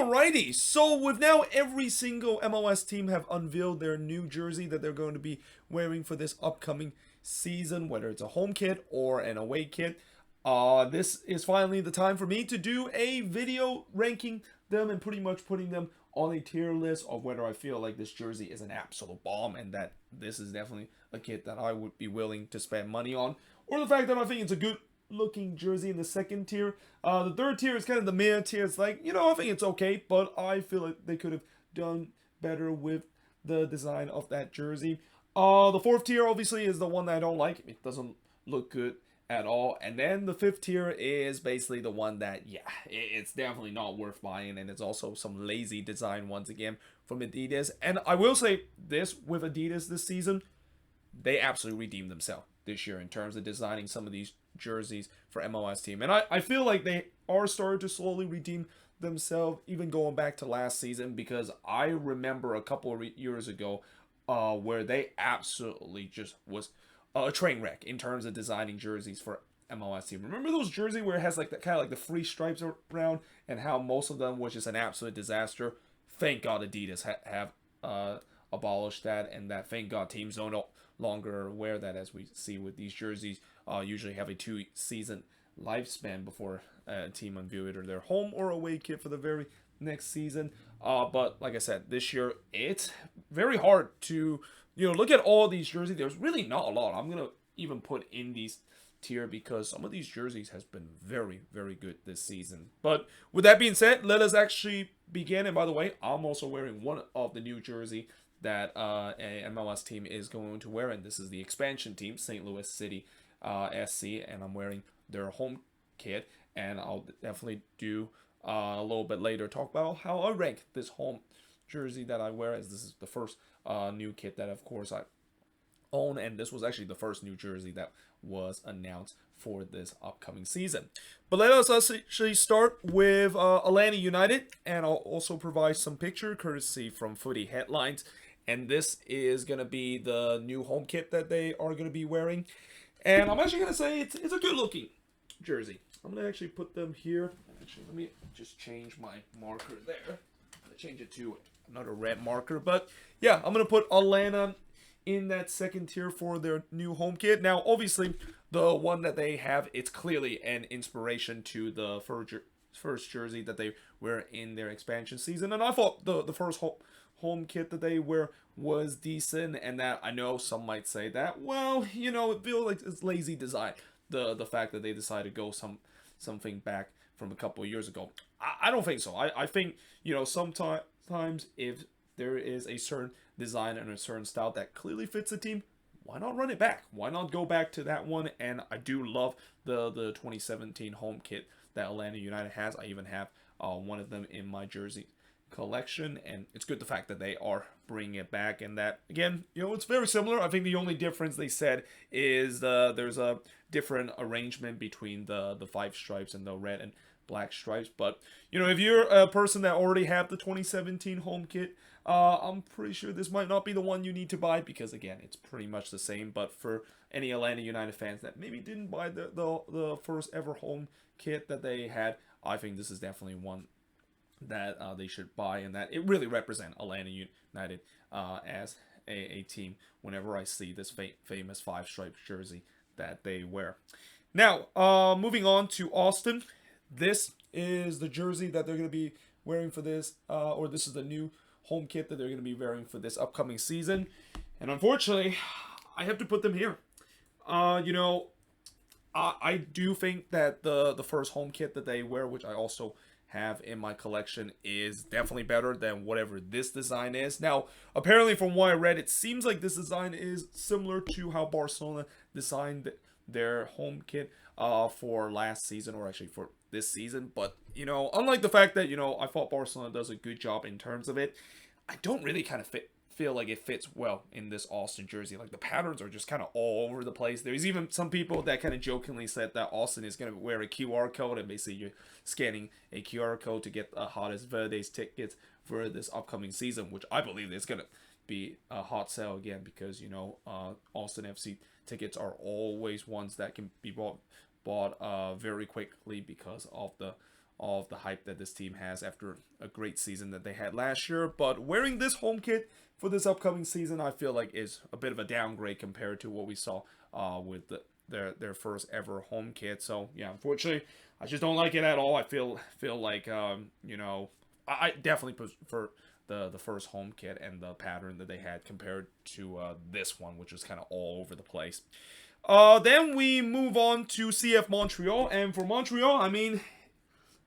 Alrighty, so with now every single MLS team have unveiled their new jersey that they're going to be wearing for this upcoming season, whether it's a home kit or an away kit. This is finally the time for me to do a video ranking them and pretty much putting them on a tier list of whether I feel like this jersey is an absolute bomb and that this is definitely a kit that I would be willing to spend money on, or the fact that I think it's a good looking jersey in the second tier. The third tier is kind of the mid tier. It's like, I think it's okay, but I feel like they could have done better with the design of that jersey. The fourth tier obviously is the one that I don't like. It doesn't look good at all. And then the fifth tier is basically the one that, it's definitely not worth buying, and it's also some lazy design once again from Adidas. And I will say this with Adidas this season, they absolutely redeemed themselves this year in terms of designing some of these jerseys for MLS team. And I feel like they are starting to slowly redeem themselves, even going back to last season, because I remember a couple of years ago where they absolutely just was a train wreck in terms of designing jerseys for MLS team. Remember those jerseys where it has like the kind of like the free stripes around, and how most of them was just an absolute disaster? Thank God Adidas have abolished that, and that thank God teams don't longer wear that, as we see with these jerseys. Usually have a 2-season lifespan before a team unveil either their home or away kit for the very next season. But like I said, this year it's very hard to look at all these jerseys. There's really not a lot I'm gonna even put in these tier because some of these jerseys has been very, very good this season. But with that being said, let us actually begin. And by the way, I'm also wearing one of the new jersey that a MLS team is going to wear, and this is the expansion team, St. Louis City SC, and I'm wearing their home kit. And I'll definitely do a little bit later talk about how I rank this home jersey that I wear, as this is the first new kit that of course I own, and this was actually the first new jersey that was announced for this upcoming season. But let us actually start with Atlanta United, and I'll also provide some picture courtesy from Footy Headlines. And this is going to be the new home kit that they are going to be wearing. And I'm actually going to say it's a good looking jersey. I'm going to actually put them here. Actually, let me just change my marker there. I'm going to change it to another red marker. But yeah, I'm going to put Atlanta in that second tier for their new home kit. Now, obviously, the one that they have, it's clearly an inspiration to the first jersey that they wear in their expansion season. And I thought the first home kit that they wear was decent, and that I know some might say that, well, it feels like it's lazy design. The fact that they decided to go something back from a couple of years ago. I don't think so. I think, sometimes if there is a certain design and a certain style that clearly fits a team, why not run it back? Why not go back to that one? And I do love the 2017 home kit that Atlanta United has. I even have one of them in my jersey collection, and it's good the fact that they are bringing it back, and that again, it's very similar. I think the only difference they said is there's a different arrangement between the 5 stripes and the red and black stripes. But if you're a person that already have the 2017 home kit, I'm pretty sure this might not be the one you need to buy, because again, it's pretty much the same. But for any Atlanta United fans that maybe didn't buy the first ever home kit that they had, I think this is definitely one that they should buy, and that it really represents Atlanta United as a team whenever I see this famous 5 stripes jersey that they wear. Now, moving on to Austin. This is the jersey that they're going to be wearing for this, or this is the new home kit that they're going to be wearing for this upcoming season. And unfortunately, I have to put them here. I do think that the first home kit that they wear, which I also have in my collection, is definitely better than whatever this design is. Now, apparently from what I read, it seems like this design is similar to how Barcelona designed their home kit for last season, or actually for this season. But unlike the fact that I thought Barcelona does a good job in terms of it, I don't really kind of feel like it fits well in this Austin jersey. Like, the patterns are just kind of all over the place. There's even some people that kind of jokingly said that Austin is going to wear a QR code, and basically you're scanning a QR code to get the hottest Verdes tickets for this upcoming season, which I believe is going to be a hot sale again, because Austin FC tickets are always ones that can be bought very quickly because of the of the hype that this team has after a great season that they had last year. But wearing this home kit for this upcoming season, I feel like is a bit of a downgrade compared to what we saw with their first ever home kit. So yeah, unfortunately, I just don't like it at all. I feel like I definitely prefer the first home kit and the pattern that they had compared to this one, which was kind of all over the place. Then we move on to CF Montreal, and for Montreal, I mean,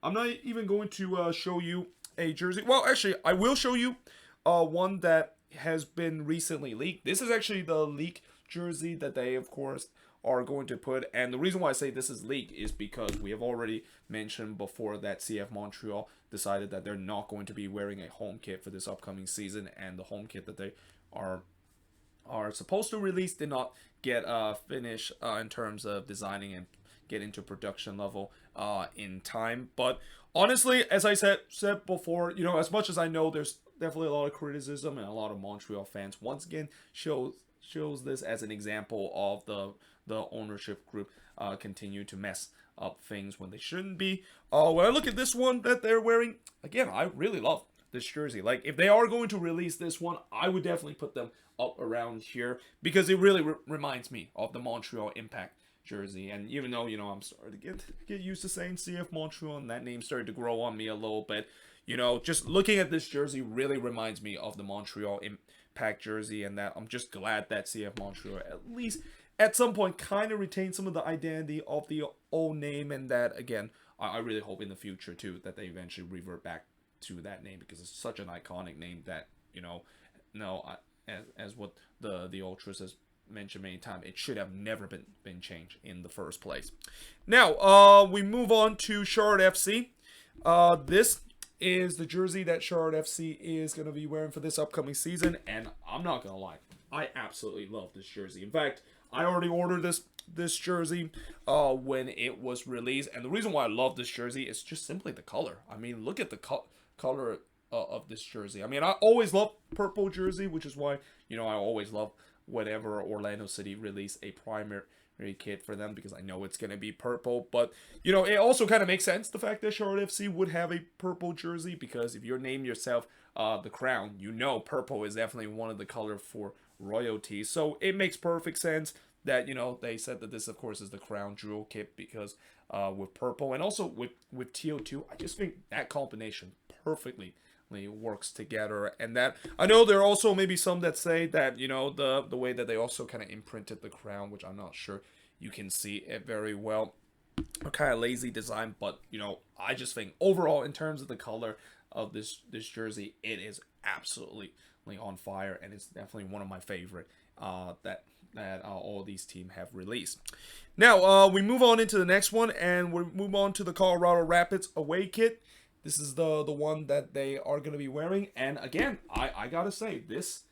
I'm not even going to show you a jersey. Well, actually, I will show you one that has been recently leaked. This is actually the leak jersey that they, of course, are going to put. And the reason why I say this is leaked is because we have already mentioned before that CF Montreal decided that they're not going to be wearing a home kit for this upcoming season, and the home kit that they are supposed to release did not get finished in terms of designing and get into production level in time. But honestly, as I said before, as much as I know there's definitely a lot of criticism and a lot of Montreal fans once again shows this as an example of the ownership group continue to mess up things when they shouldn't be. When I look at this one that they're wearing, again, I really love this jersey. Like, if they are going to release this one, I would definitely put them up around here because it really reminds me of the Montreal Impact jersey. And even though I'm starting to get used to saying CF Montreal, and that name started to grow on me a little bit, just looking at this jersey really reminds me of the Montreal Impact jersey, and that I'm just glad that CF Montreal at least at some point kind of retained some of the identity of the old name, and that again I really hope in the future too that they eventually revert back to that name, because it's such an iconic name that as what the Ultras has mentioned many times, it should have never been changed in the first place. Now we move on to Charlotte FC. This is the jersey that Charlotte FC is going to be wearing for this upcoming season, and I'm not gonna lie, I absolutely love this jersey. In fact, I already ordered this jersey when it was released, and the reason why I love this jersey is just simply the color. I mean, look at the color of this jersey. I mean, I always love purple jersey, which is why I always love whenever Orlando City release a primary kit for them, because I know it's going to be purple. But it also kind of makes sense, the fact that Charlotte FC would have a purple jersey, because if you're naming yourself the Crown, purple is definitely one of the color for royalty. So it makes perfect sense that they said that this, of course, is the Crown Jewel kit, because with purple and also with TO2, I just think that combination perfectly works together. And that I know there are also maybe some that say that the way that they also kind of imprinted the crown, which I'm not sure you can see it very well, a kind of lazy design. But I just think overall, in terms of the color of this jersey, it is absolutely on fire, and it's definitely one of my favorite that all these teams have released. Now we move on into the next one, and we move on to the Colorado Rapids away kit. This is the one that they are going to be wearing, and again, I gotta say, this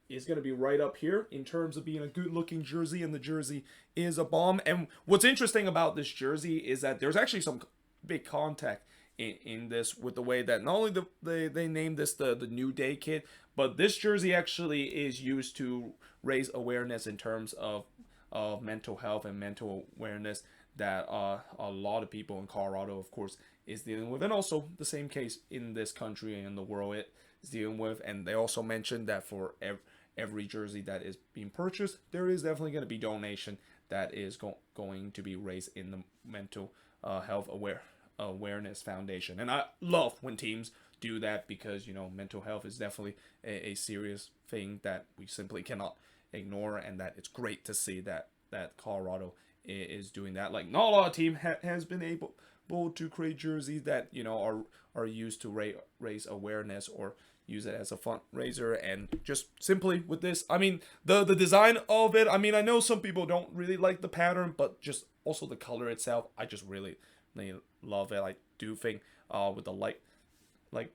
is going to be right up here in terms of being a good looking jersey, and the jersey is a bomb. And what's interesting about this jersey is that there's actually some big contact in this, with the way that not only they named this the New Day kit, but this jersey actually is used to raise awareness in terms of mental health and mental awareness that a lot of people in Colorado, of course, is dealing with, and also the same case in this country and in the world it is dealing with. And they also mentioned that for every jersey that is being purchased, there is definitely going to be donation that is going to be raised in the mental health awareness foundation. And I love when teams do that, because mental health is definitely a serious thing that we simply cannot ignore, and that it's great to see that Colorado is doing that. Like, not a lot of team has been able to create jerseys that are used to raise awareness or use it as a fundraiser. And just simply with this, I mean, the design of it, I mean, I know some people don't really like the pattern, but just also the color itself, I just really love it. I do think with the light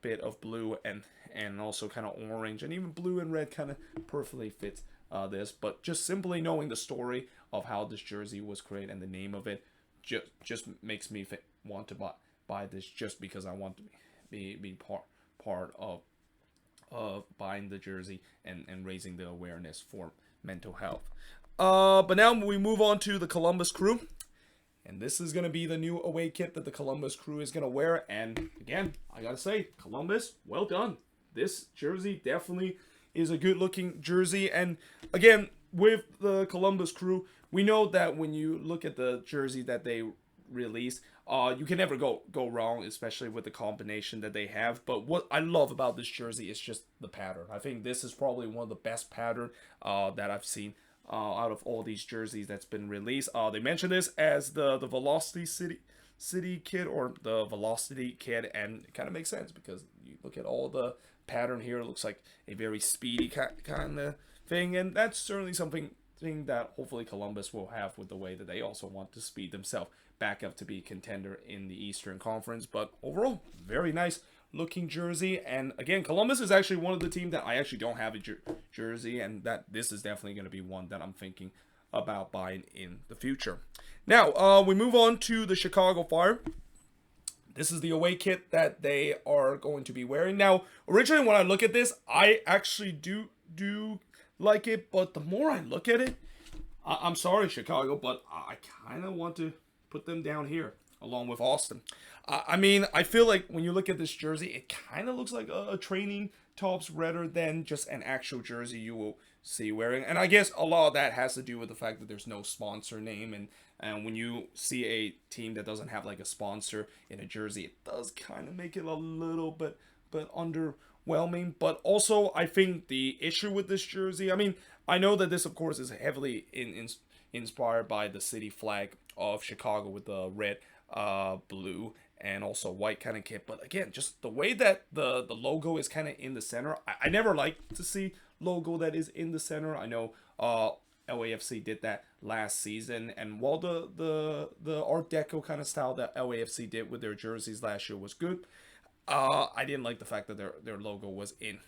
bit of blue and also kind of orange, and even blue and red kind of perfectly fits this. But just simply knowing the story of how this jersey was created and the name of it just makes me want to buy this, just because I want to be part of buying the jersey and raising the awareness for mental health. But now we move on to the Columbus Crew. And this is going to be the new away kit that the Columbus Crew is going to wear. And again, I got to say, Columbus, well done. This jersey definitely is a good looking jersey. And again, with the Columbus Crew, we know that when you look at the jersey that they release, you can never go wrong, especially with the combination that they have. But what I love about this jersey is just the pattern. I think this is probably one of the best pattern that I've seen out of all these jerseys that's been released. They mentioned this as the Velocity City kit, or the Velocity kit, and it kind of makes sense because you look at all the pattern here. It looks like a very speedy kind of thing, and that's certainly something that hopefully Columbus will have with the way that they also want to speed themselves back up to be a contender in the Eastern Conference. But overall, very nice looking jersey. And again, Columbus is actually one of the teams that I actually don't have a jersey, and that this is definitely going to be one that I'm thinking about buying in the future. Now, we move on to the Chicago Fire. This is the away kit that they are going to be wearing. Now, originally when I look at this, I actually do like it, but the more I look at it, I'm sorry, Chicago, but I kind of want to put them down here along with Austin. I mean, I feel like when you look at this jersey, it kind of looks like a training tops rather than just an actual jersey you will see wearing. And I guess a lot of that has to do with the fact that there's no sponsor name. And when you see a team that doesn't have like a sponsor in a jersey, it does kind of make it a little bit underwhelming. But also, I think the issue with this jersey, I mean, I know that this, of course, is heavily inspired by the city flag of Chicago with the red, blue, and also white kind of kit. But again, just the way that the logo is kind of in the center, I never like to see logo that is in the center. I know LAFC did that last season, and while the Art Deco kind of style that LAFC did with their jerseys last year was good, I didn't like the fact that their logo was in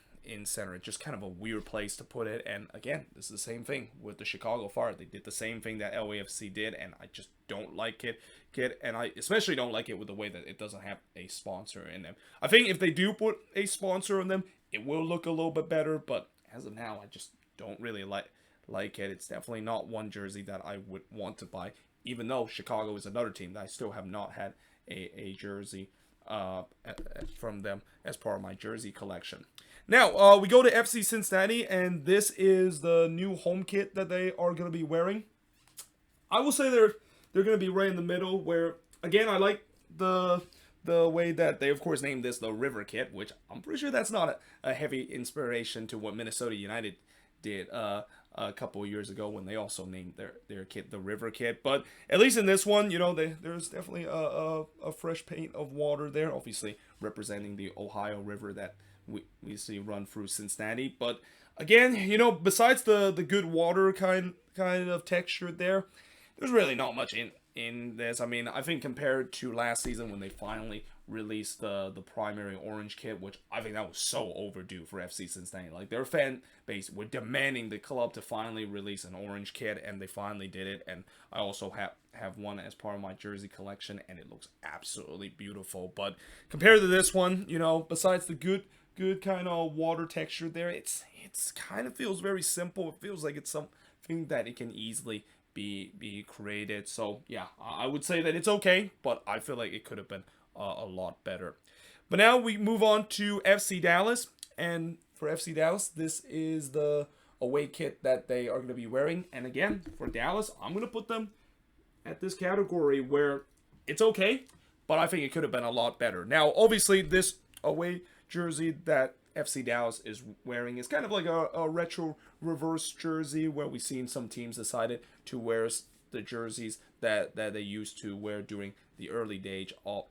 center. It's just kind of a weird place to put it. And again, this is the same thing with the Chicago Fire. They did the same thing that LAFC did, and I just don't like it. And I especially don't like it with the way that it doesn't have a sponsor in them. I think if they do put a sponsor on them, it will look a little bit better, but as of now, I just don't really like it. It's definitely not one jersey that I would want to buy, even though Chicago is another team that I still have not had a jersey from them as part of my jersey collection. Now, we go to FC Cincinnati, and this is the new home kit that they are going to be wearing. I will say they're going to be right in the middle, where, again, I like the way that they, of course, named this the River Kit, which I'm pretty sure that's not a heavy inspiration to what Minnesota United did a couple of years ago when they also named their kit the River Kit. But at least in this one, you know, there's definitely a fresh paint of water there, obviously representing the Ohio River that we see run through Cincinnati. But again, you know, besides the good water kind of texture there's really not much in this. I mean, I think compared to last season when they finally released the primary orange kit, which I think that was so overdue for FC Cincinnati. Like, their fan base were demanding the club to finally release an orange kit, and they finally did it. And I also have one as part of my jersey collection, and it looks absolutely beautiful. But compared to this one, you know, besides the good kind of water texture there, it's kind of feels very simple. It feels like it's something that it can easily be created. So yeah, I would say that it's okay, but I feel like it could have been a lot better. But now we move on to FC Dallas, and for FC Dallas, this is the away kit that they are going to be wearing. And again, for Dallas, I'm going to put them at this category where it's okay, but I think it could have been a lot better. Now, obviously, this away jersey that FC Dallas is wearing is kind of like a retro reverse jersey, where we've seen some teams decided to wear the jerseys that they used to wear during the early days of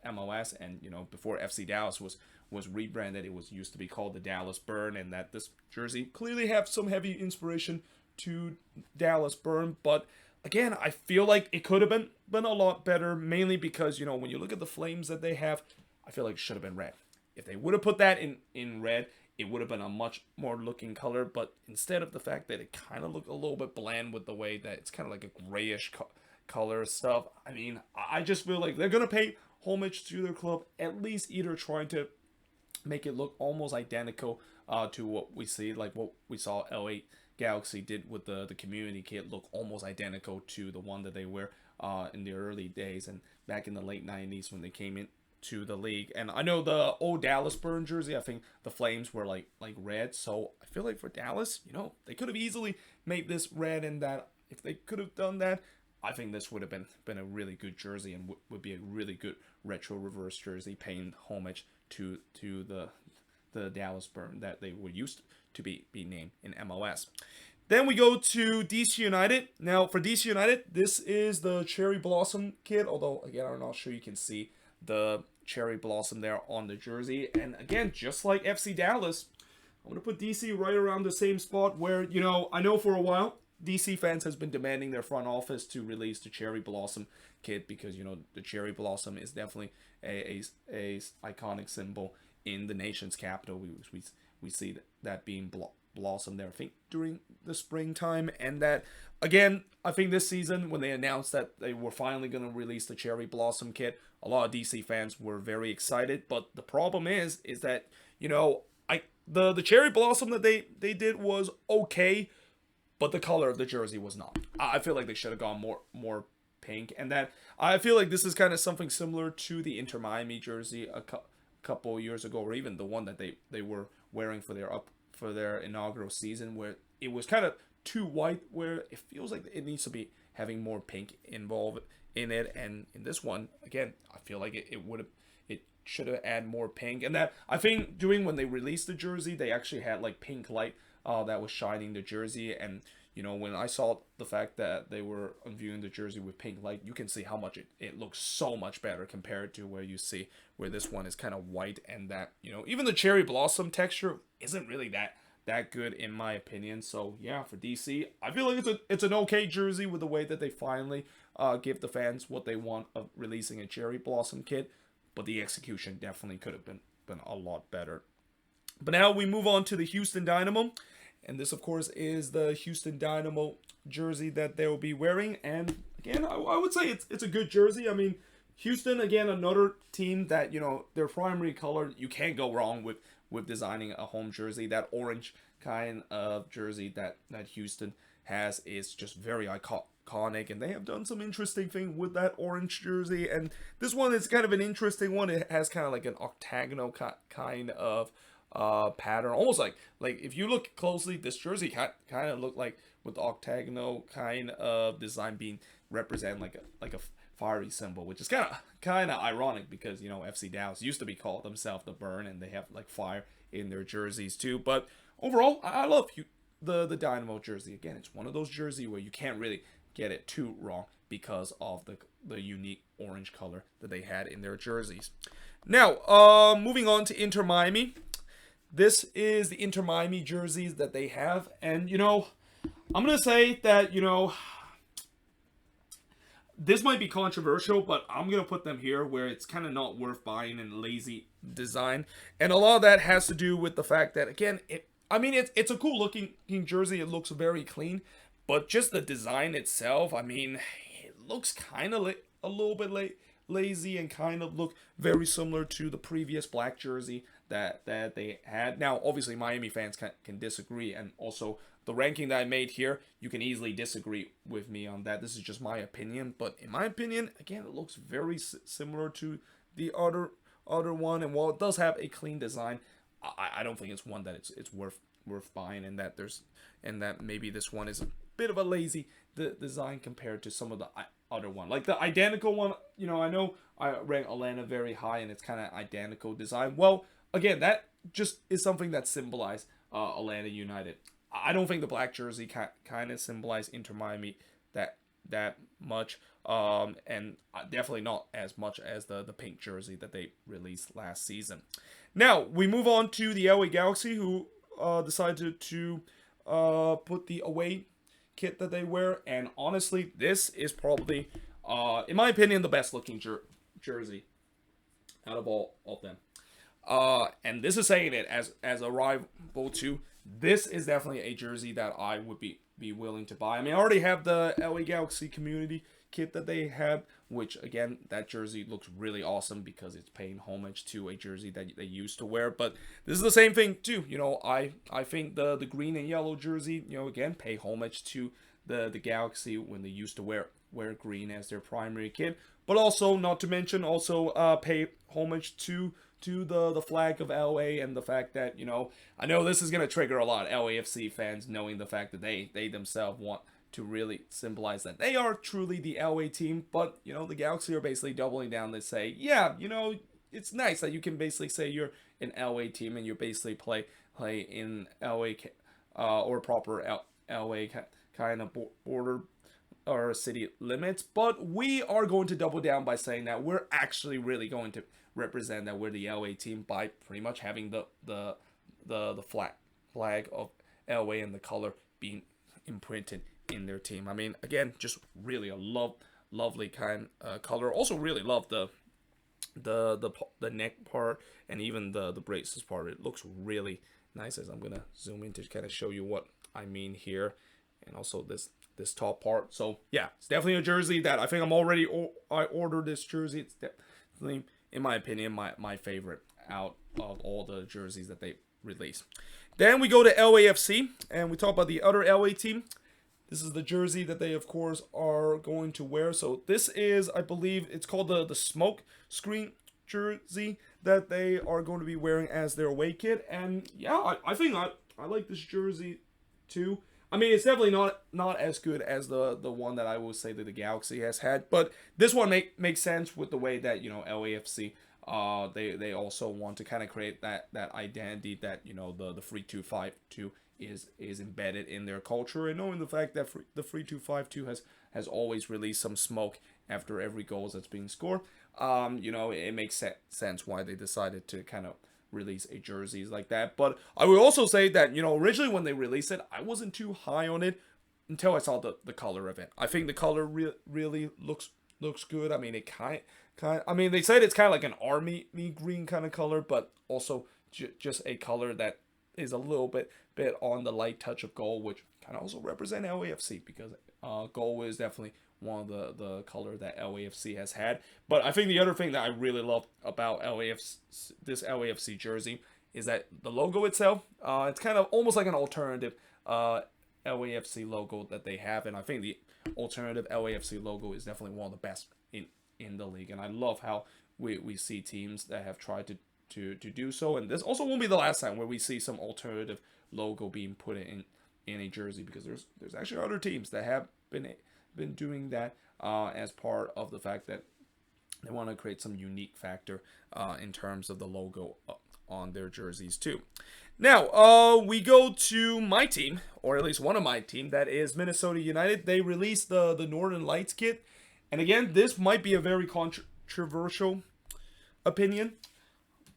MLS. And, you know, before FC Dallas was rebranded, it was used to be called the Dallas Burn, and that this jersey clearly have some heavy inspiration to Dallas Burn. But again, I feel like it could have been a lot better, mainly because, you know, when you look at the flames that they have, I feel like it should have been red. If they would have put that in red, it would have been a much more looking color. But instead of the fact that it kind of looked a little bit bland with the way that it's kind of like a grayish color stuff, I mean, I just feel like they're going to pay homage to their club, at least either trying to make it look almost identical to what we see, like what we saw LA Galaxy did with the community kit, look almost identical to the one that they wear in the early days and back in the late 90s when they came in to the league. And I know the old Dallas Burn jersey, I think the flames were like red. So I feel like for Dallas, they could have easily made this red, and that if they could have done that, I think this would have been a really good jersey and would be a really good retro reverse jersey, paying homage to the Dallas Burn that they were used to be named in MLS. Then we go to DC United. Now for DC United, this is the Cherry Blossom kit, although again I'm not sure you can see the cherry blossom there on the jersey. And again, just like FC Dallas, I'm going to put DC right around the same spot where, I know for a while DC fans has been demanding their front office to release the cherry blossom kit because, the cherry blossom is definitely a iconic symbol in the nation's capital. We see that being blossom there, I think, during the springtime. And that, again, I think this season when they announced that they were finally going to release the cherry blossom kit, a lot of DC fans were very excited. But the problem is that, the cherry blossom that they did was okay, but the color of the jersey was not. I feel like they should have gone more pink. And that I feel like this is kind of something similar to the Inter Miami jersey a couple years ago, or even the one that they were wearing for their inaugural season, where it was kind of too white, where it feels like it needs to be having more pink involved in it. And in this one, again, I feel like it should have added more pink. And that, I think, when they released the jersey, they actually had like pink light that was shining the jersey. And when I saw the fact that they were unveiling the jersey with pink light, you can see how much it looks so much better compared to where this one is kind of white. And that, even the cherry blossom texture isn't really that good in my opinion. So yeah, for DC, I feel like it's an okay jersey with the way that they finally give the fans what they want of releasing a cherry blossom kit, but the execution definitely could have been a lot better. But now we move on to the Houston Dynamo. And this, of course, is the Houston Dynamo jersey that they will be wearing. And again, I would say it's a good jersey. I mean, Houston, again, another team that, their primary color, you can't go wrong with designing a home jersey. That orange kind of jersey that Houston has is just very iconic. And they have done some interesting thing with that orange jersey. And this one is kind of an interesting one. It has kind of like an octagonal kind of pattern, almost like if you look closely, this jersey kind of look like with the octagonal kind of design being represent like a fiery symbol, which is kind of ironic because FC Dallas used to be called themselves the Burn, and they have like fire in their jerseys too. But overall, I love the Dynamo jersey. Again, it's one of those jerseys where you can't really get it too wrong because of the unique orange color that they had in their jerseys. Now, moving on to Inter Miami. This is the Inter Miami jerseys that they have. And, I'm going to say that, this might be controversial, but I'm going to put them here where it's kind of not worth buying and lazy design. And a lot of that has to do with the fact that, again, it's a cool looking jersey. It looks very clean. But just the design itself, it looks kind of a little bit lazy and kind of look very similar to the previous black jersey that they had. Now, obviously, Miami fans can disagree, and also the ranking that I made here, you can easily disagree with me on that. This is just my opinion, but in my opinion, again, it looks very similar to the other one, and while it does have a clean design, I don't think it's one that it's worth buying, and that maybe this one is a bit of a lazy design compared to some of the other one. Like the identical one, I know I rank Atlanta very high, and it's kind of identical design. Well, again, that just is something that symbolized Atlanta United. I don't think the black jersey kind of symbolized Inter Miami that much, and definitely not as much as the pink jersey that they released last season. Now, we move on to the LA Galaxy, who decided to put the away kit that they wear, and honestly, this is probably, in my opinion, the best looking jersey out of all of them. And this is saying it as a rival to. This is definitely a jersey that I would be willing to buy. I already have the LA Galaxy community kit that they have, which again, that jersey looks really awesome because it's paying homage to a jersey that they used to wear. But this is the same thing too. I think the green and yellow jersey, again, pay homage to the Galaxy when they used to wear wear green as their primary kit. But also, not to mention, also pay homage to the flag of LA, and the fact that, I know this is going to trigger a lot of LAFC fans, knowing the fact that they themselves want to really symbolize that they are truly the LA team. But, the Galaxy are basically doubling down. They say, yeah, it's nice that you can basically say you're an LA team and you basically play in LA or proper LA kind of border or city limits. But we are going to double down by saying that we're actually really going to represent that we're the LA team by pretty much having the flag of LA and the color being imprinted in their team. I mean, again, just really a lovely kind color. Also, really love the neck part and even the braces part. It looks really nice, as I'm gonna zoom in to kind of show you what I mean here, and also this top part. So yeah, it's definitely a jersey that I think I ordered this jersey. It's definitely, in my opinion, my favorite out of all the jerseys that they released. Then we go to LAFC and we talk about the other LA team. This is the jersey that they, of course, are going to wear. So this is, I believe, it's called the smoke screen jersey that they are going to be wearing as their away kit. And yeah, I think I like this jersey too. I mean, it's definitely not as good as the one that I will say that the Galaxy has had, but this one makes sense with the way that, LAFC they also want to kind of create that identity that, the 3-2-5-2 is embedded in their culture, and knowing the fact that the 3-2-5-2 has always released some smoke after every goal that's being scored. It makes sense why they decided to kind of release a jerseys like that. But I would also say that, originally when they released it, I wasn't too high on it until I saw the color of it. I think the color really looks good. I mean, it I mean, they said it's kind of like an army green kind of color, but also just a color that is a little bit on the light touch of gold, which kind of also represent LAFC, because gold is definitely one of the color that LAFC has had. But I think the other thing that I really love about this LAFC jersey is that the logo itself, it's kind of almost like an alternative LAFC logo that they have, and I think the alternative LAFC logo is definitely one of the best in the league. And I love how we see teams that have tried to do so, and this also won't be the last time where we see some alternative logo being put in a jersey, because there's actually other teams that have been doing that as part of the fact that they want to create some unique factor in terms of the logo on their jerseys too. Now, we go to my team, or at least one of my team, that is Minnesota United. They released the Northern Lights kit, and again, this might be a very controversial opinion,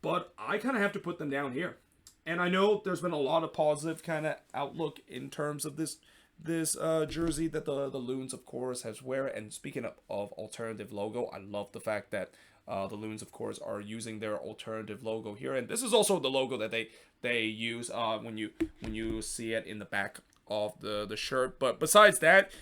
but I kind of have to put them down here. And I know there's been a lot of positive kind of outlook in terms of this jersey that the Loons, of course, has wear. And speaking of alternative logo, I love the fact that the Loons, of course, are using their alternative logo here. And this is also the logo that they use when you see it in the back of the shirt. But besides that,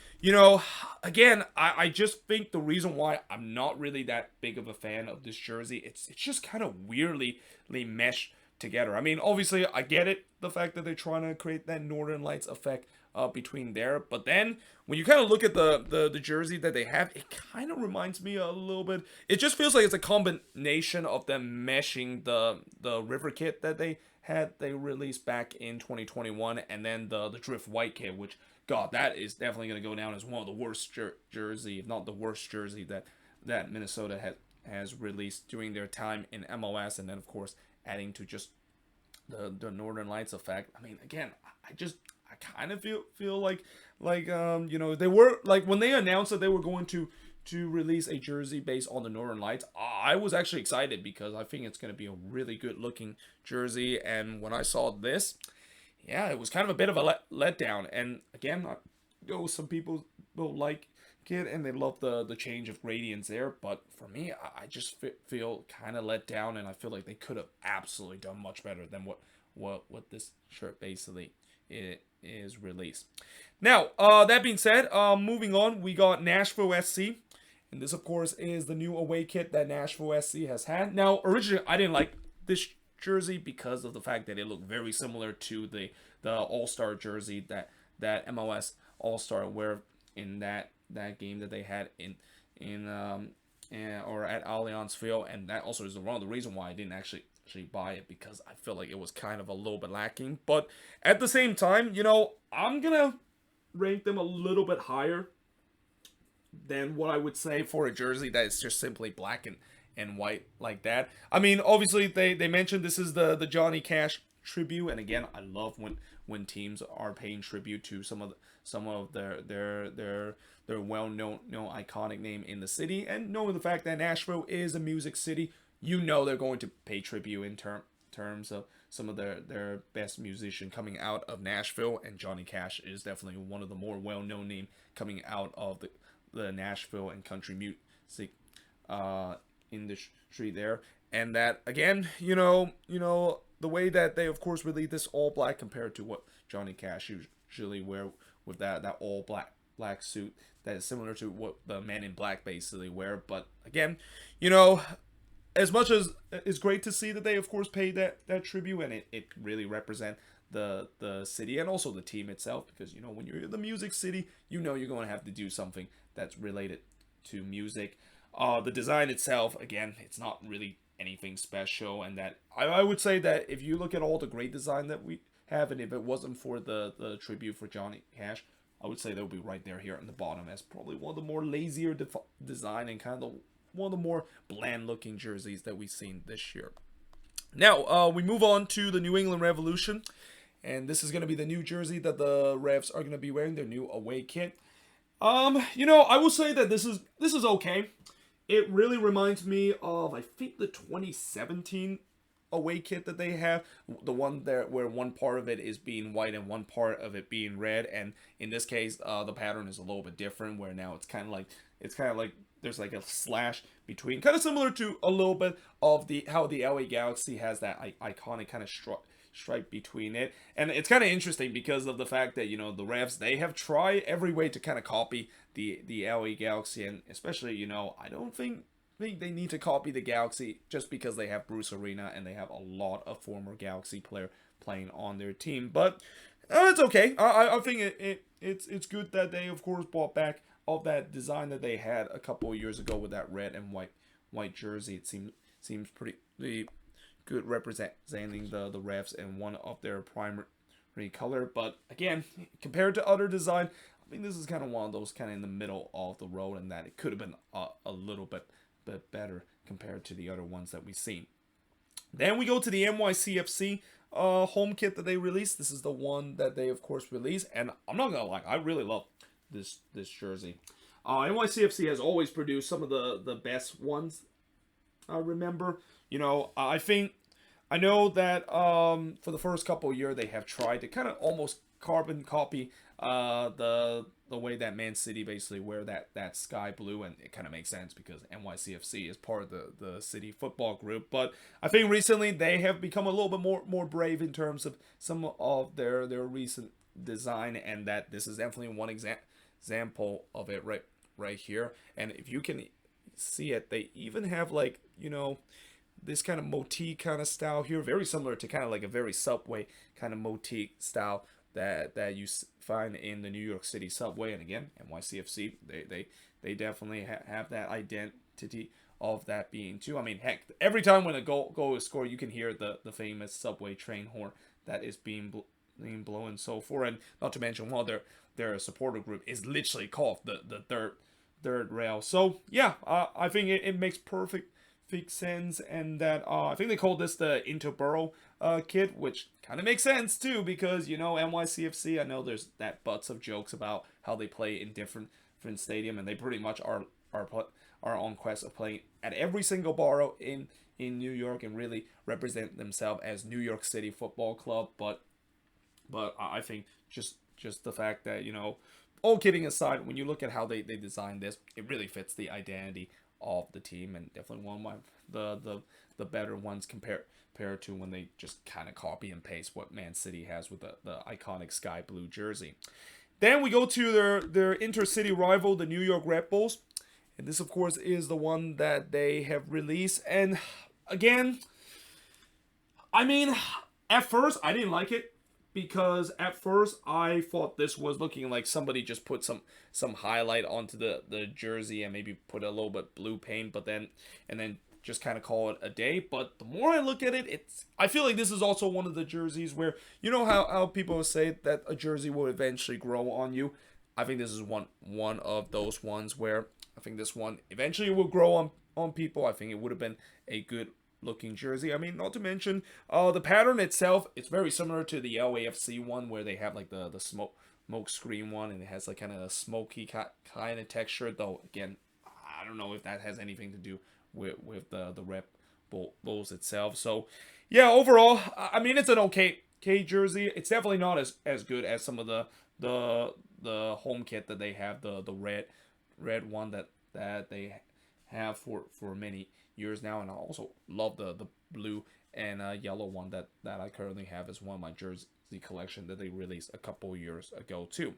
again, I just think the reason why I'm not really that big of a fan of this jersey, it's just kind of weirdly meshed together. I mean, obviously, I get it, the fact that they're trying to create that Northern Lights effect between there, but then when you kind of look at the jersey that they have, it kind of reminds me a little bit. It just feels like it's a combination of them meshing the River kit that they released back in 2021, and then the Drift White kit, which, God, that is definitely going to go down as one of the worst jersey, if not the worst jersey that Minnesota has released during their time in MLS. And then, of course, adding to just the Northern Lights effect. I mean, again, I kind of feel like they were, like, when they announced that they were going to release a jersey based on the Northern Lights, I was actually excited, because I think it's going to be a really good looking jersey. And when I saw this, yeah, it was kind of a bit of a letdown. And again, I know some people will like it and they love the change of gradients there, but for me, I just feel kind of let down, and I feel like they could have absolutely done much better than what this shirt basically is released. Now, that being said, moving on, we got Nashville SC, and this, of course, is the new away kit that Nashville SC has had. Now, originally, I didn't like this jersey because of the fact that it looked very similar to the All-Star jersey that MLS All-Star wear, in that that game that they had in or at Allianz Field, and that also is one of the reason why I didn't actually buy it, because I feel like it was kind of a little bit lacking. But at the same time, I'm gonna rank them a little bit higher than what I would say for a jersey that is just simply black and white like that. I mean, obviously they mentioned this is the Johnny Cash tribute, and again, I love when teams are paying tribute to some of their well-known iconic name in the city, and knowing the fact that Nashville is a music city, they're going to pay tribute in terms of some of their best musician coming out of Nashville, and Johnny Cash is definitely one of the more well-known name coming out of the Nashville and country music industry there. And that again, the way that they of course released this all black compared to what Johnny Cash usually wear with that all black suit, that is similar to what the Men in Black basically wear. But again, as much as it's great to see that they of course paid that tribute, and it really represent the city and also the team itself, because when you're in the music city, you're going to have to do something that's related to music. The design itself, again, it's not really anything special, and that I would say that if you look at all the great design that we have, and if it wasn't for the tribute for Johnny Cash, I would say they'll be right there here on the bottom as probably one of the more lazier design and kind of one of the more bland looking jerseys that we've seen this year. Now we move on to the New England Revolution, and this is going to be the new jersey that the Revs are going to be wearing, their new away kit. I will say that this is okay. It really reminds me of, I think, the 2017 away kit that they have, the one there where one part of it is being white and one part of it being red, and in this case, the pattern is a little bit different, where now it's kind of like there's like a slash between, kind of similar to a little bit of how the LA Galaxy has that iconic kind of stripe between it. And it's kind of interesting because of the fact that the Revs, they have tried every way to kind of copy the LA Galaxy, and especially I don't think they need to copy the Galaxy just because they have Bruce Arena and they have a lot of former Galaxy player playing on their team. But it's okay. I think it's good that they of course brought back of that design that they had a couple of years ago with that red and white jersey. It seems pretty good representing the Revs in one of their primary color. But again, compared to other design, I mean, this is kind of one of those kind of in the middle of the road, and that it could have been a little bit better compared to the other ones that we've seen. Then we go to the NYCFC home kit that they released. This is the one that they of course released, and I'm not gonna lie, I really love this jersey. NYCFC has always produced some of the best ones. I remember, I know that for the first couple of years they have tried to kind of almost carbon copy the way that Man City basically wear that sky blue, and it kind of makes sense because NYCFC is part of the City football group. But I think recently they have become a little bit more brave in terms of some of their recent design, and that this is definitely one example of it right here. And if you can see it, they even have like this kind of motif kind of style here, very similar to kind of like a very Subway kind of motif style that you find in the New York City subway. And again, NYCFC, they definitely have that identity of that being too. I mean, heck, every time when a goal is scored, you can hear the famous subway train horn that is being blown and so forth. And not to mention, one of their supporter group is literally called the third rail. So yeah, I think it makes perfect sense, and that I think they call this the Interborough kit, which kind of makes sense too, because NYCFC, I know there's that butts of jokes about how they play in different stadium, and they pretty much are on quest of playing at every single borough in New York and really represent themselves as New York City Football Club. But I think just the fact that all kidding aside, when you look at how they designed this, it really fits the identity of the team, and definitely one of the better ones compared to when they just kind of copy and paste what Man City has with the iconic sky blue jersey. Then we go to their intercity rival, the New York Red Bulls, and this of course is the one that they have released. And again, I mean, at first I didn't like it because at first I thought this was looking like somebody just put some highlight onto the jersey and maybe put a little bit blue paint, but then just kind of call it a day. But the more I look at it, I feel like this is also one of the jerseys where, you know how people say that a jersey will eventually grow on you. I think this is one of those ones where I think this one eventually will grow on people. I think it would have been a good looking jersey. I mean, not to mention the pattern itself. It's very similar to the LAFC one where they have like the smoke screen one, and it has like kind of a smoky kind of texture. Though again, I don't know if that has anything to do with the Red Bulls itself. So yeah, overall, I mean, it's an okay jersey. It's definitely not as good as some of the home kit that they have, the red one that they have for many years now, and I also love the blue and yellow one that I currently have as one of my jersey collection that they released a couple years ago too.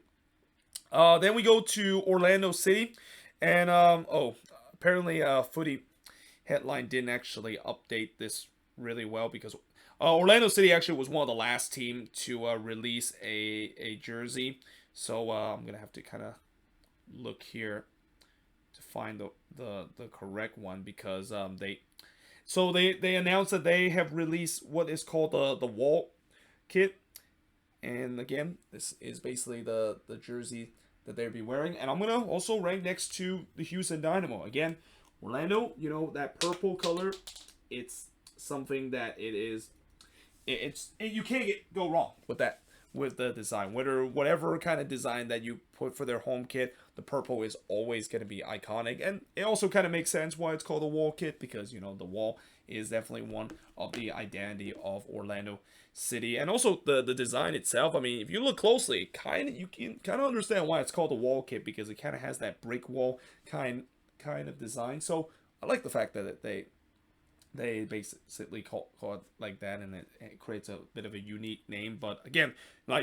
Then we go to Orlando City, and apparently Footy Headline didn't actually update this really well because Orlando City actually was one of the last team to release a jersey. So I'm gonna have to kind of look here to find the correct one, because they announced that they have released what is called the wall kit, and again, this is basically the jersey that they'll be wearing. And I'm gonna also rank next to the Houston Dynamo. Again, Orlando, you know, that purple color, it's something that you can't go wrong with that, with the design. Whatever kind of design that you put for their home kit, the purple is always going to be iconic. And it also kind of makes sense why it's called a wall kit, because, you know, the wall is definitely one of the identity of Orlando City. And also the design itself, I mean, if you look closely, you can kind of understand why it's called a wall kit, because it kind of has that brick wall kind of design. So I like the fact that they basically call it like that, and it creates a bit of a unique name. But again,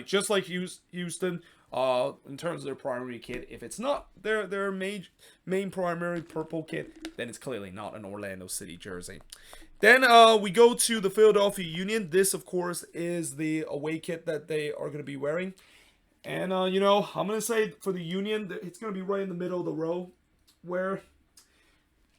just like Houston, in terms of their primary kit, if it's not their main primary purple kit, then it's clearly not an Orlando City jersey. Then we go to the Philadelphia Union. This, of course, is the away kit that they are going to be wearing. And, you know, I'm going to say for the Union, it's going to be right in the middle of the row, where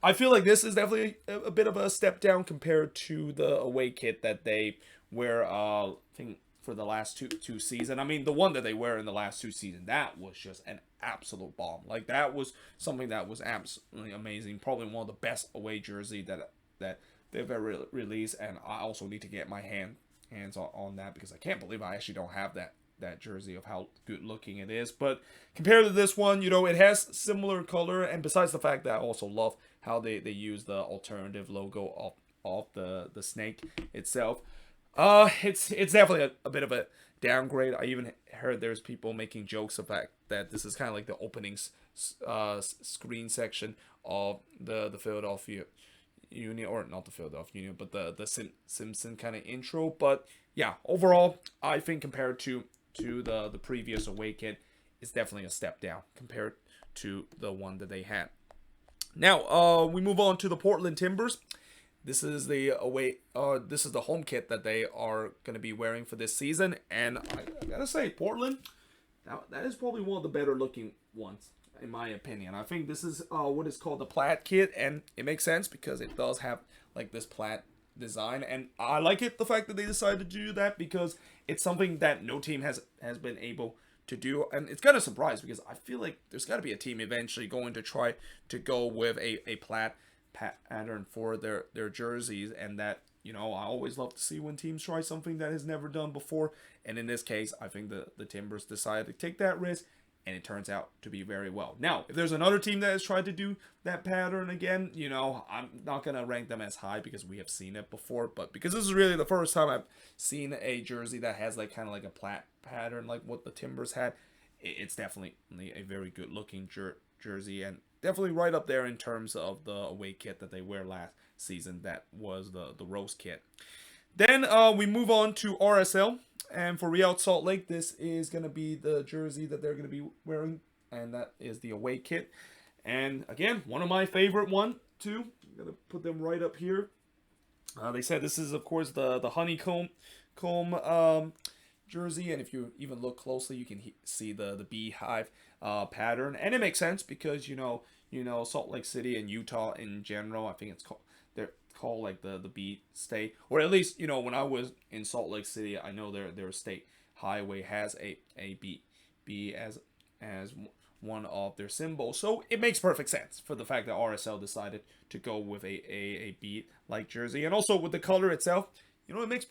I feel like this is definitely a bit of a step down compared to the away kit that they wear, I think, for the last two seasons. I mean, the one that they wear in the last two seasons, that was just an absolute bomb. Like, that was something that was absolutely amazing. Probably one of the best away jersey that they've ever released. And I also need to get my hands on that, because I can't believe I actually don't have that jersey, of how good looking it is. But compared to this one, you know, it has similar color, and besides the fact that I also love how they use the alternative logo of the snake itself, it's definitely a bit of a downgrade. I even heard there's people making jokes of that this is kind of like the opening screen section of the Philadelphia Union, or not the Philadelphia Union, but the Simpson kind of intro. But yeah, overall, I think compared to the previous away kit, it's definitely a step down compared to the one that they had. Now, we move on to the Portland Timbers. This is the home kit that they are going to be wearing for this season, and I gotta say, Portland, now that is probably one of the better looking ones, in my opinion. I think this is what is called the plaid kit, and it makes sense because it does have like this plaid design, and I like it, the fact that they decided to do that, because it's something that no team has been able to do. And it's kind of surprised, because I feel like there's got to be a team eventually going to try to go with a plaid pattern for their jerseys, and that, you know, I always love to see when teams try something that has never done before. And in this case, I think the Timbers decided to take that risk, and it turns out to be very well. Now, if there's another team that has tried to do that pattern again, you know, I'm not going to rank them as high, because we have seen it before. But because this is really the first time I've seen a jersey that has like kind of like a plaid pattern like what the Timbers had, it's definitely a very good looking jersey, and definitely right up there in terms of the away kit that they wear last season. That was the Rose kit. Then we move on to RSL. And for Real Salt Lake, this is going to be the jersey that they're going to be wearing, and that is the away kit. And again, one of my favorite one too. I'm going to put them right up here. They said this is, of course, the honeycomb jersey, and if you even look closely, you can see the beehive pattern, and it makes sense because Salt Lake City and Utah in general, I think they're called like the bee state, or at least when I was in Salt Lake City, I know their state highway has a bee as one of their symbols. So it makes perfect sense for the fact that RSL decided to go with a beat like jersey, and also with the color itself. It makes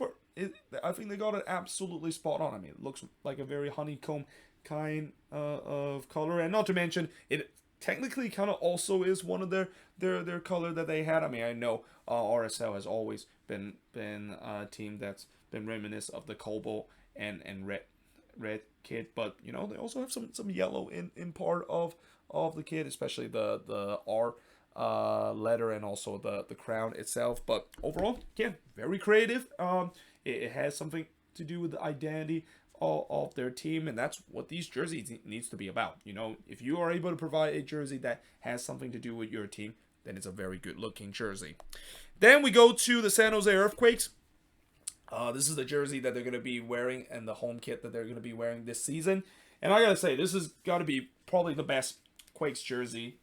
I think they got it absolutely spot on. I mean, it looks like a very honeycomb kind of color, and not to mention it technically kind of also is one of their color that they had. I mean, I know RSL has always been a team that's been reminiscent of the cobalt and red kit, but they also have some yellow in part of the kit, especially the R letter and also the crown itself. But overall, again, very creative. It has something to do with the identity of their team, and that's what these jerseys needs to be about. If you are able to provide a jersey that has something to do with your team, then it's a very good looking jersey. Then we go to the San Jose Earthquakes. This is the jersey that they're going to be wearing and the home kit that they're going to be wearing this season. And I got to say, this has got to be probably the best Quakes jersey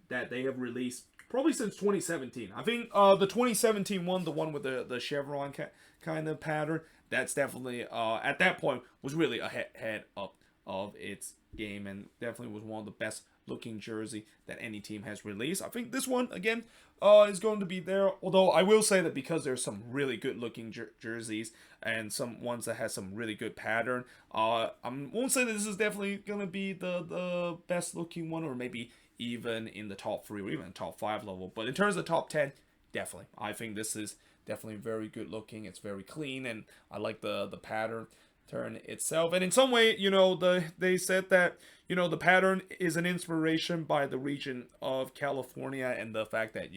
that they have released probably since 2017. I think the 2017 one, the one with the chevron kind of pattern, that's definitely, at that point, was really ahead of its game, and definitely was one of the best looking jersey that any team has released. I think this one, again, is going to be there. Although I will say that because there's some really good looking jerseys and some ones that has some really good pattern, I won't say that this is definitely going to be the best looking one, or maybe even in the top 3 or even top 5 level. But in terms of top 10, definitely. I think this is definitely very good looking. It's very clean, and I like the pattern turn itself. And in some way, they said that the pattern is an inspiration by the region of California, and the fact that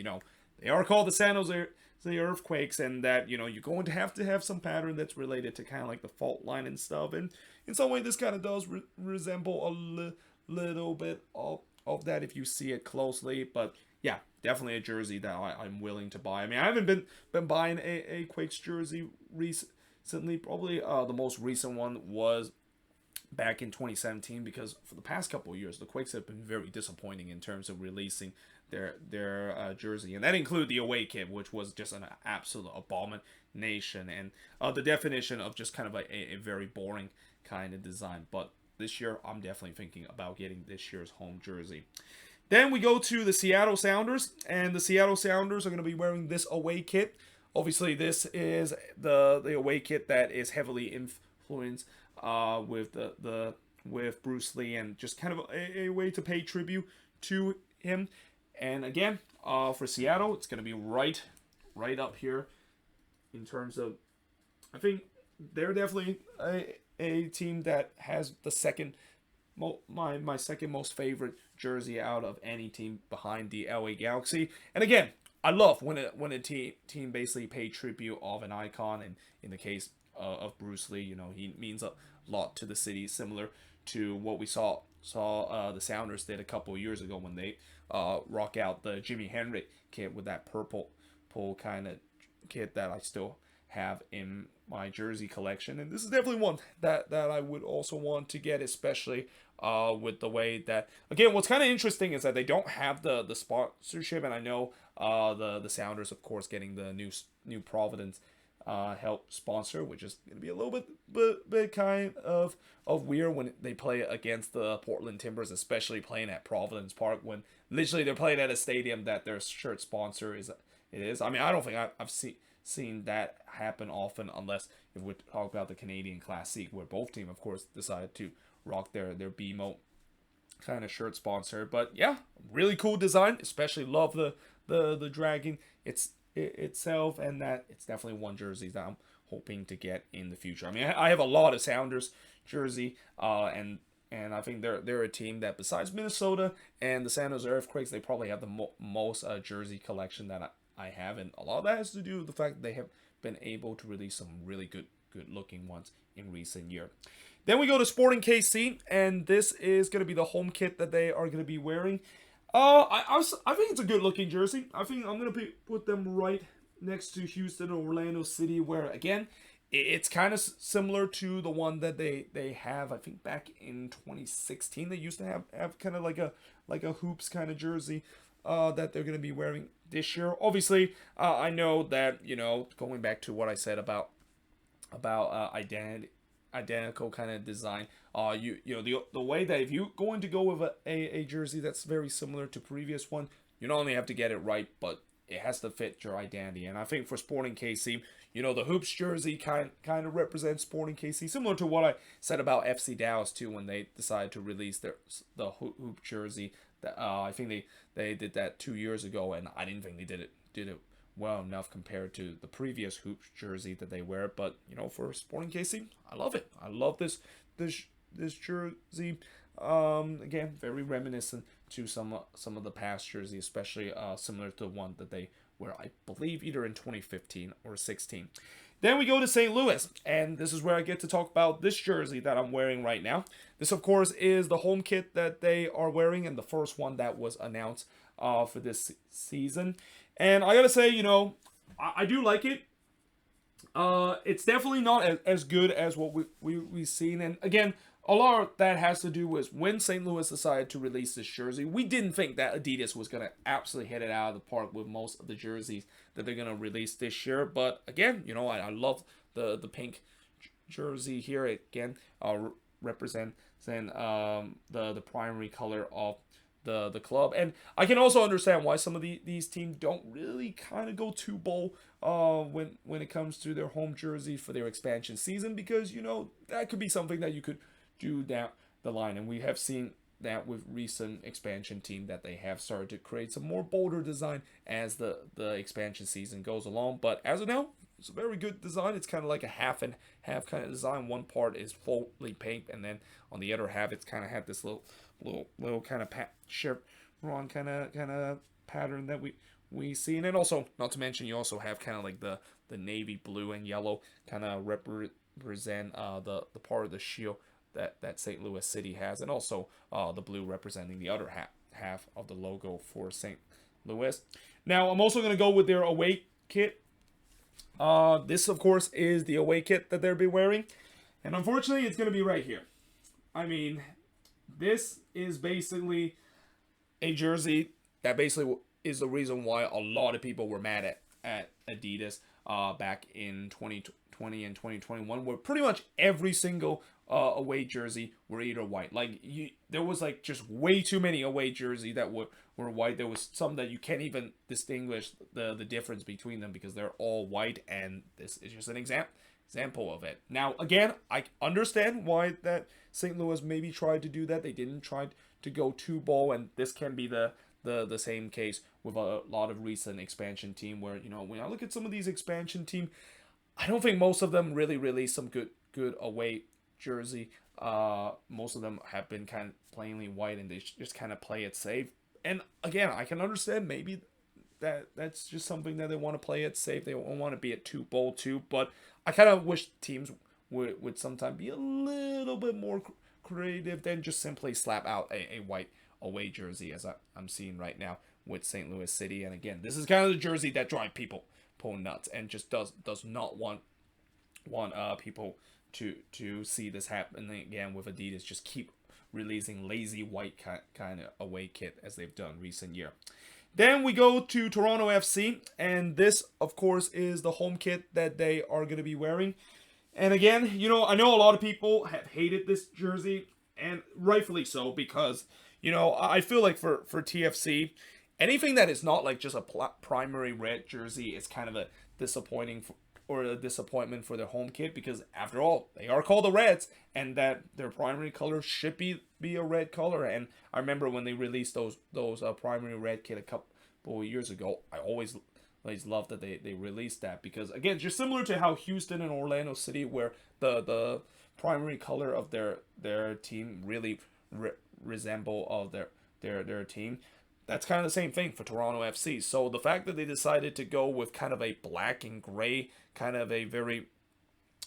they are called the San Jose Earthquakes, and that you're going to have some pattern that's related to kind of like the fault line and stuff. And in some way, this kind of does resemble a little bit of that if you see it closely. But yeah, definitely a jersey that I'm willing to buy. I mean, I haven't been buying a Quakes jersey recently. Probably the most recent one was back in 2017, because for the past couple of years the Quakes have been very disappointing in terms of releasing their jersey, and that included the away kit, which was just an absolute abomination, and the definition of just kind of like a very boring kind of design. But this year I'm definitely thinking about getting this year's home jersey. Then we go to the Seattle Sounders, and the Seattle Sounders are going to be wearing this away kit. Obviously, this is the away kit that is heavily influenced with Bruce Lee, and just kind of a way to pay tribute to him. And again, for Seattle, it's going to be right up here in terms of, I think they're definitely a team that has the second my second most favorite jersey out of any team behind the LA Galaxy. And again, I love when a team basically pay tribute of an icon, and in the case of Bruce Lee, he means a lot to the city, similar to what we saw the Sounders did a couple of years ago when they rock out the Jimi Hendrix kit with that purple kind of kit that I still have in my jersey collection. And this is definitely one that I would also want to get, especially with the way that, again, what's kind of interesting is that they don't have the sponsorship. And I know the Sounders, of course, getting the new Providence help sponsor, which is going to be a little bit kind of weird when they play against the Portland Timbers, especially playing at Providence Park, when literally they're playing at a stadium that their shirt sponsor is. I mean, I don't think I've seen that happen often, unless if we talk about the Canadian Classic, where both teams, of course, decided to rock their BMO kind of shirt sponsor. But yeah, really cool design. Especially love the dragon itself, and that it's definitely one jersey that I'm hoping to get in the future. I mean, I have a lot of Sounders jersey, and I think they're a team that, besides Minnesota and the San Jose Earthquakes, they probably have the most jersey collection that I have, and a lot of that has to do with the fact that they have been able to release some really good looking ones in recent year. Then we go to Sporting KC, and this is going to be the home kit that they are going to be wearing. I think it's a good looking jersey. I think I'm going to put them right next to Houston or Orlando City, where again, it's kind of similar to the one that they have, I think, back in 2016. They used to have kind of like a hoops kind of jersey that they're going to be wearing this year. Obviously, I know that, going back to what I said about identical kind of design. The way that if you're going to go with a jersey that's very similar to previous one, you not only have to get it right, but it has to fit your identity. And I think for Sporting KC, the hoops jersey kind of represents Sporting KC, similar to what I said about FC Dallas too when they decided to release the hoop jersey. That I think they did that 2 years ago, and I didn't think they did it well enough compared to the previous hoops jersey that they wear. But for Sporting KC, I love it. I love this jersey. Again, very reminiscent to some of the past jersey, especially similar to the one that they wear, I believe, either in 2015 or 16. Then we go to St. Louis, and this is where I get to talk about this jersey that I'm wearing right now. This, of course, is the home kit that they are wearing, and the first one that was announced for this season. And I gotta say, I do like it. It's definitely not as good as what we've seen. And again, a lot of that has to do with when St. Louis decided to release this jersey. We didn't think that Adidas was going to absolutely hit it out of the park with most of the jerseys that they're going to release this year. But again, I love the pink jersey here. Again, representing the primary color of the club. And I can also understand why some of these teams don't really kind of go too bold when it comes to their home jersey for their expansion season, because that could be something that you could do down the line. And we have seen that with recent expansion team that they have started to create some more bolder design as the expansion season goes along. But as of now, it's a very good design. It's kind of like a half and half kind of design. One part is fully pink, and then on the other half, it's kind of had this little kind of chevron kind of pattern that we see. And then also, not to mention, you also have kind of like the navy blue and yellow kind of represent the part of the shield that St. Louis City has, and also the blue representing the other half of the logo for St. Louis. Now, I'm also going to go with their away kit. This, of course, is the away kit that they'll be wearing, and unfortunately, it's going to be right here. I mean, this is basically a jersey that basically is the reason why a lot of people were mad at Adidas back in 2020 and 2021, where pretty much every single away jersey were either white. There was just way too many away jersey that were white. There was some that you can't even distinguish the difference between them because they're all white, and this is just an example of it. Now, again, I understand why that St. Louis maybe tried to do that. They didn't try to go too bold, and this can be the same case with a lot of recent expansion team where, when I look at some of these expansion team, I don't think most of them really release some good away jersey. Most of them have been kind of plainly white, and they just kind of play it safe. And again, I can understand maybe that's just something that they want to play it safe. They don't want to be it too bold too, but I kind of wish teams would sometimes be a little bit more creative than just simply slap out a white away jersey, as I'm seeing right now with St. Louis City. And again, this is kind of the jersey that drive people nuts and just does not want people to see this happen again with Adidas. Just keep releasing lazy white kind of away kit as they've done recent year. Then we go to Toronto FC, and this, of course, is the home kit that they are going to be wearing. And again, I know a lot of people have hated this jersey, and rightfully so, because, I feel like for TFC, anything that is not just a primary red jersey is kind of a disappointment for their home kit, because after all, they are called the Reds, and that their primary color should be a red color. And I remember when they released those primary red kit a couple of years ago, I always loved that they released that, because again, just similar to how Houston and Orlando City, where the primary color of their team really resemble of their team. That's kind of the same thing for Toronto FC. So the fact that they decided to go with kind of a black and gray, kind of a very,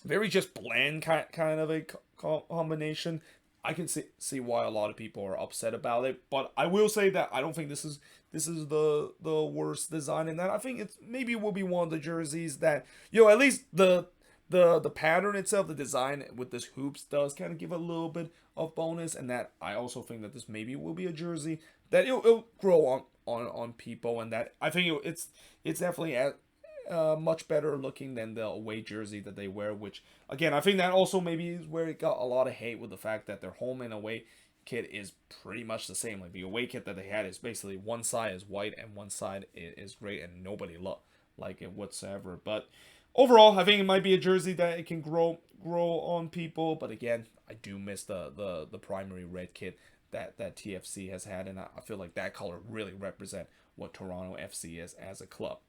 very just bland kind of a combination, I can see why a lot of people are upset about it. But I will say that I don't think this is the worst design in that. I think it's maybe will be one of the jerseys that, at least the the pattern itself, the design with this hoops does kind of give a little bit of bonus, and that I also think that this maybe will be a jersey that it'll grow on people, and that I think it's definitely much better looking than the away jersey that they wear, which again I think that also maybe is where it got a lot of hate with the fact that their home and away kit is pretty much the same. Like the away kit that they had is basically one side is white and one side is gray, and nobody like it whatsoever. But overall, I think it might be a jersey that it can grow on people. But again, I do miss the primary red kit that TFC has had, and I feel like that color really represent what Toronto FC is as a club.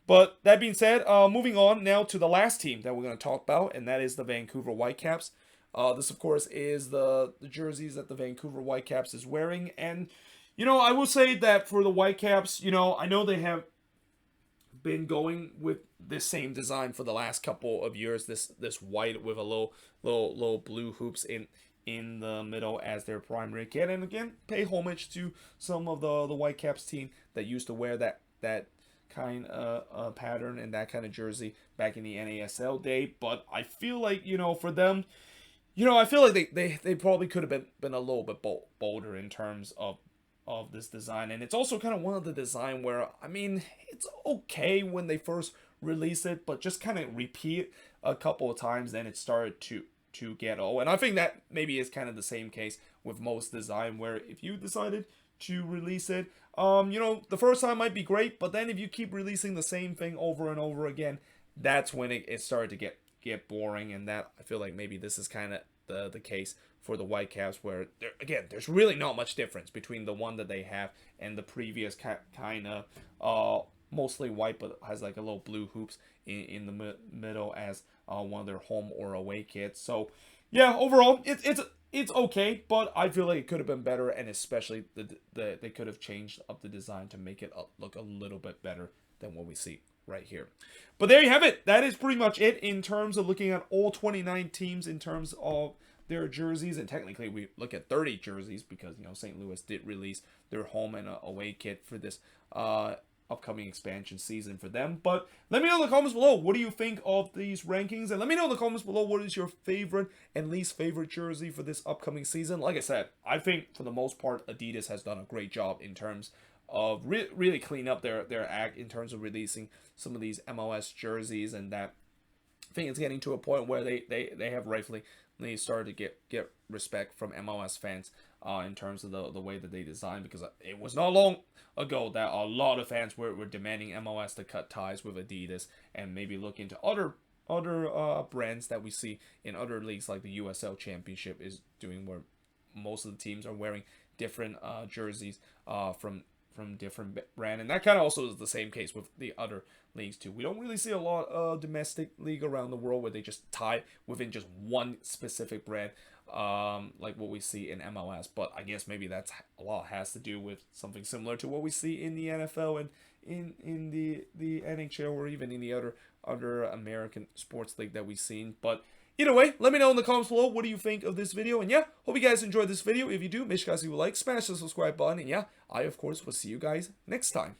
But that being said, moving on now to the last team that we're going to talk about, and that is the Vancouver Whitecaps. This, of course, is the jerseys that the Vancouver Whitecaps is wearing. And, I will say that for the Whitecaps, I know they have been going with this same design for the last couple of years. This white with a little blue hoops in the middle as their primary kit. And again, pay homage to some of the Whitecaps team that used to wear that kind of pattern and that kind of jersey back in the NASL day. But I feel like, for them, I feel like they probably could have been a little bit bolder in terms of this design. And it's also kind of one of the design where, I mean, it's okay when they first release it, but just kind of repeat a couple of times, then it started to get old. And I think that maybe is kind of the same case with most design, where if you decided to release it, the first time might be great, but then if you keep releasing the same thing over and over again, that's when it started to get boring. And that, I feel like maybe this is kind of the case for the Whitecaps, where again, there's really not much difference between the one that they have and the previous kind of mostly white, but has like a little blue hoops in the middle as one of their home or away kits. So yeah, overall it's okay, but I feel like it could have been better, and especially they could have changed up the design to make it look a little bit better than what we see right here. But there you have it. That is pretty much it in terms of looking at all 29 teams in terms of their jerseys. And technically we look at 30 jerseys because St. Louis did release their home and away kit for this upcoming expansion season for them. But let me know in the comments below, what do you think of these rankings? And let me know in the comments below, what is your favorite and least favorite jersey for this upcoming season? Like I said, I think for the most part, Adidas has done a great job in terms of really clean up their act in terms of releasing some of these MLS jerseys, and that I think it's getting to a point where they have rightfully started to get respect from MLS fans in terms of the way that they design, because it was not long ago that a lot of fans were demanding MLS to cut ties with Adidas and maybe look into other brands that we see in other leagues, like the USL Championship is doing, where most of the teams are wearing different jerseys from different brand. And that kind of also is the same case with the other leagues too. We don't really see a lot of domestic league around the world where they just tie within just one specific brand, like what we see in MLS. But I guess maybe that's a lot has to do with something similar to what we see in the NFL and in the NHL, or even in the other American sports league that we've seen. But either way, let me know in the comments below, what do you think of this video? And yeah, hope you guys enjoyed this video. If you do, make sure you guys leave a like, smash the subscribe button, and yeah, I of course will see you guys next time.